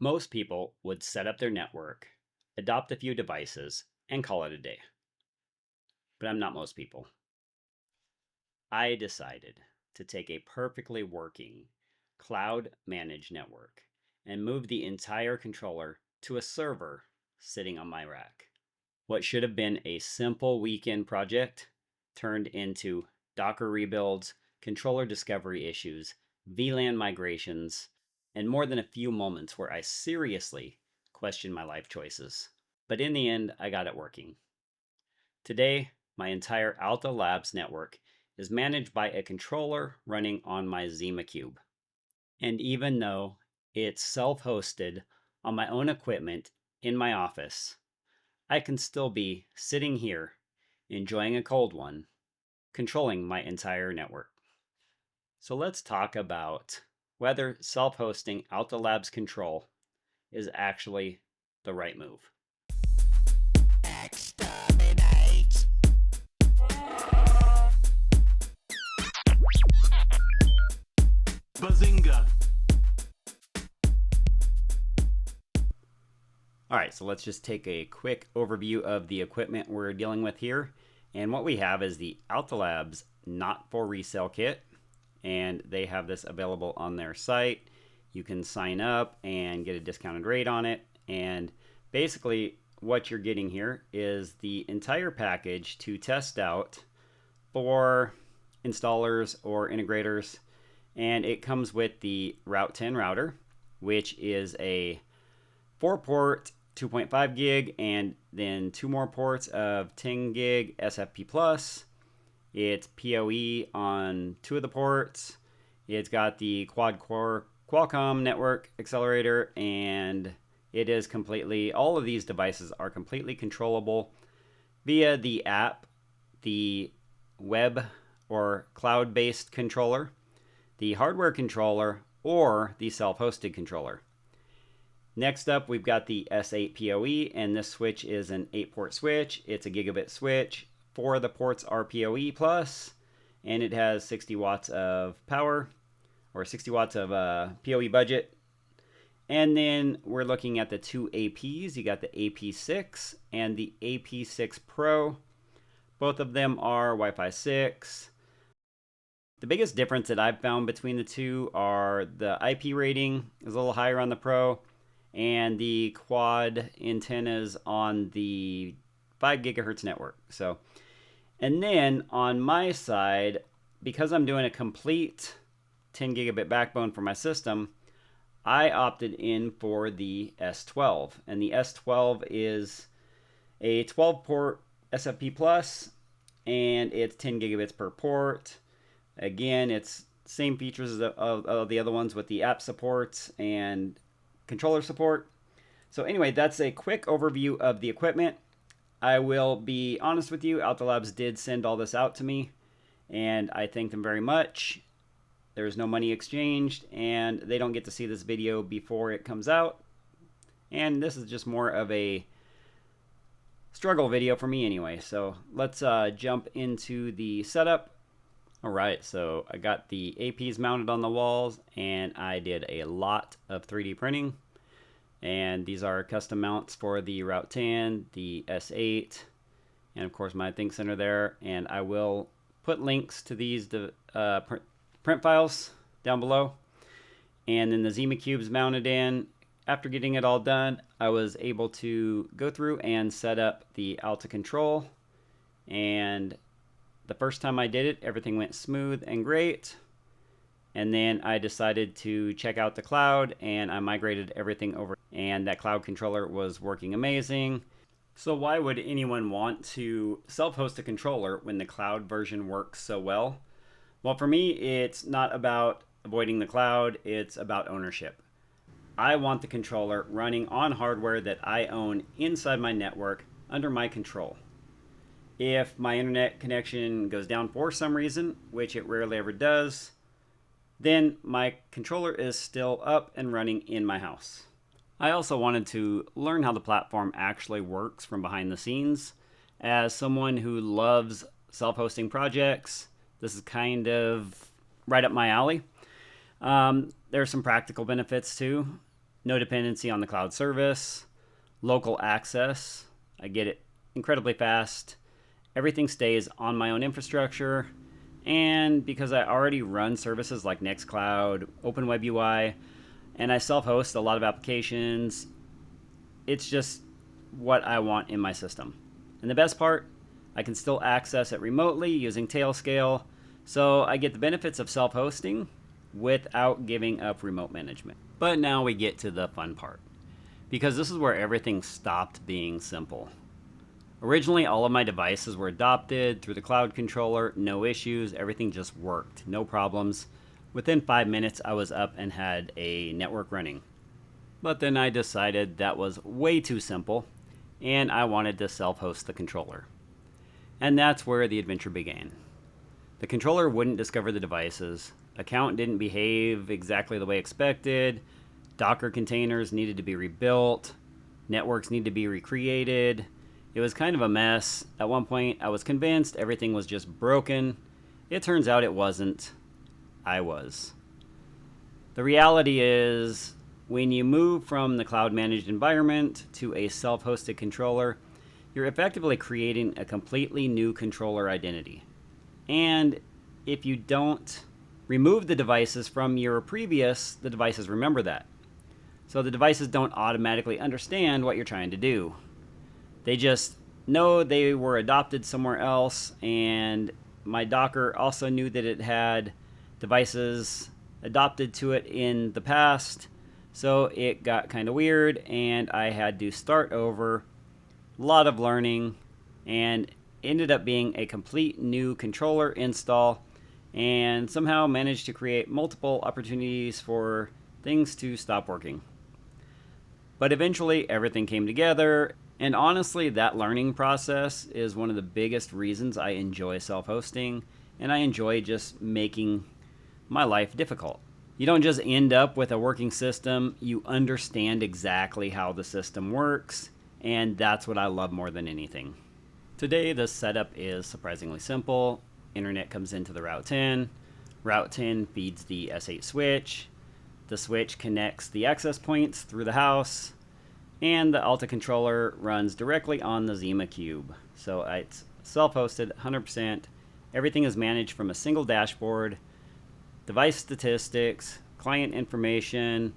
Most people would set up their network, adopt a few devices, and call it a day. But I'm not most people. I decided to take a perfectly working cloud managed network and move the entire controller to a server sitting on my rack. What should have been a simple weekend project turned into Docker rebuilds, controller discovery issues, VLAN migrations, and more than a few moments where I seriously questioned my life choices. But in the end, I got it working. Today, my entire Alta Labs network is managed by a controller running on my ZimaCube. And even though it's self-hosted on my own equipment in my office, I can still be sitting here, enjoying a cold one, controlling my entire network. So let's talk about whether self-hosting Alta Labs Control is actually the right move. Exterminate! Bazinga! All right, so let's just take a quick overview of the equipment we're dealing with here. And what we have is the Alta Labs Not For Resale kit, and they have this available on their site. You can sign up and get a discounted rate on it. And basically what you're getting here is the entire package to test out for installers or integrators. And it comes with the Route 10 router, which is a 4-port 2.5 gig and then 2 more ports of 10 gig SFP plus. It's PoE on 2 of the ports. It's got the quad core Qualcomm network accelerator, and it is completely, all of these devices are completely controllable via the app, the web or cloud-based controller, the hardware controller, or the self-hosted controller. Next up, we've got the S8 PoE, and this switch is an 8-port switch. It's a gigabit switch. 4 of the ports are PoE plus, and it has 60 watts of power, or 60 watts of PoE budget. And then we're looking at the 2 APs. You got the AP6 and the AP6 Pro. Both of them are Wi-Fi 6. The biggest difference that I've found between the two are the IP rating is a little higher on the Pro, and the quad antennas on the 5 gigahertz network. So, and then on my side, because I'm doing a complete 10 gigabit backbone for my system, I opted in for the S12. And the S12 is a 12-port SFP plus, and it's 10 gigabits per port. Again, it's same features of the other ones with the app supports and controller support. So anyway, that's a quick overview of the equipment. I will be honest with you, Alta Labs did send all this out to me, and I thank them very much. There's no money exchanged, and they don't get to see this video before it comes out. And this is just more of a struggle video for me anyway. So let's jump into the setup. All right, so I got the APs mounted on the walls, and I did a lot of 3D printing. And these are custom mounts for the Route 10, the S8, and of course my ThinkCenter there. And I will put links to these print files down below. And then the ZimaCube's mounted in. After getting it all done, I was able to go through and set up the Alta Control. And the first time I did it, everything went smooth and great. And then I decided to check out the cloud, and I migrated everything over, and that cloud controller was working amazing. So why would anyone want to self-host a controller when the cloud version works so well? Well, for me, it's not about avoiding the cloud, it's about ownership. I want the controller running on hardware that I own inside my network under my control. If my internet connection goes down for some reason, which it rarely ever does, then my controller is still up and running in my house. I also wanted to learn how the platform actually works from behind the scenes. As someone who loves self-hosting projects, this is kind of right up my alley. There are some practical benefits too. no dependency on the cloud service, local access. I get it incredibly fast. Everything stays on my own infrastructure. And because I already run services like Nextcloud, OpenWebUI, and I self-host a lot of applications, it's just what I want in my system. And the best part, I can still access it remotely using Tailscale, so I get the benefits of self-hosting without giving up remote management. But now we get to the fun part, because this is where everything stopped being simple. Originally, all of my devices were adopted through the cloud controller, no issues, everything just worked, no problems. Within 5 minutes, I was up and had a network running. But then I decided that was way too simple, and I wanted to self-host the controller. And that's where the adventure began. The controller wouldn't discover the devices, account didn't behave exactly the way expected, Docker containers needed to be rebuilt, networks need to be recreated. It was kind of a mess. At one point, I was convinced everything was just broken. It turns out it wasn't. I was. The reality is, when you move from the cloud-managed environment to a self-hosted controller, you're effectively creating a completely new controller identity. And if you don't remove the devices from your previous, the devices remember that. So the devices don't automatically understand what you're trying to do. They just know they were adopted somewhere else, and my Docker also knew that it had devices adopted to it in the past, so it got kind of weird, and I had to start over. A lot of learning, and ended up being a complete new controller install, and somehow managed to create multiple opportunities for things to stop working. But eventually everything came together. And honestly, that learning process is one of the biggest reasons I enjoy self-hosting, and I enjoy just making my life difficult. You don't just end up with a working system, you understand exactly how the system works, and that's what I love more than anything. Today, the setup is surprisingly simple. Internet comes into the Route 10. Route 10 feeds the S8 switch. The switch connects the access points through the house. And the Alta controller runs directly on the ZimaCube. So it's self-hosted 100%. Everything is managed from a single dashboard. Device statistics, client information,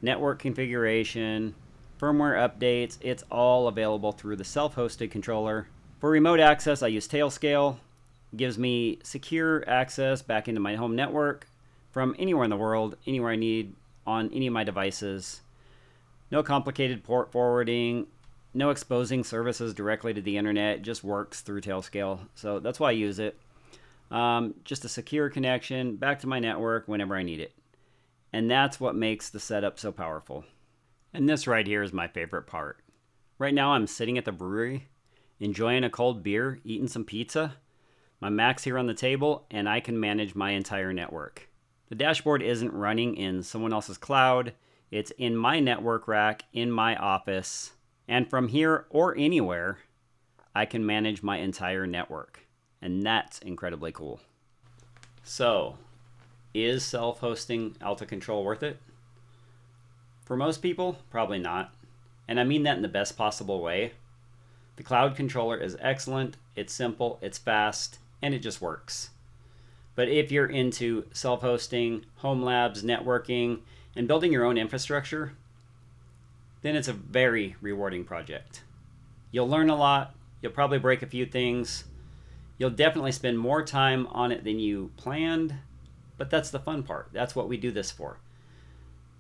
network configuration, firmware updates. It's all available through the self-hosted controller. For remote access, I use Tailscale. It gives me secure access back into my home network from anywhere in the world, anywhere I need on any of my devices. No complicated port forwarding, no exposing services directly to the internet. It just works through Tailscale. So that's why I use it. Just a secure connection back to my network whenever I need it. And that's what makes the setup so powerful. And this right here is my favorite part. Right now I'm sitting at the brewery, enjoying a cold beer, eating some pizza. My Mac's here on the table, and I can manage my entire network. The dashboard isn't running in someone else's cloud. It's in my network rack, in my office, and from here or anywhere, I can manage my entire network. And that's incredibly cool. So, is self-hosting Alta Control worth it? For most people, probably not. And I mean that in the best possible way. The cloud controller is excellent, it's simple, it's fast, and it just works. But if you're into self-hosting, home labs, networking, and building your own infrastructure, then it's a very rewarding project. You'll learn a lot, you'll probably break a few things, you'll definitely spend more time on it than you planned, but that's the fun part. That's what we do this for.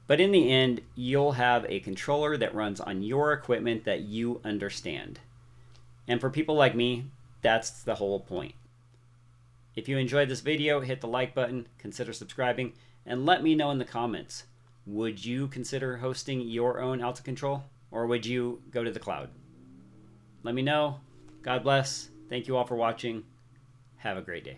But in the end, you'll have a controller that runs on your equipment that you understand. And for people like me, that's the whole point. If you enjoyed this video, hit the like button, consider subscribing, and let me know in the comments. Would you consider hosting your own Alta Control, or would you go to the cloud? Let me know. God bless. Thank you all for watching. Have a great day.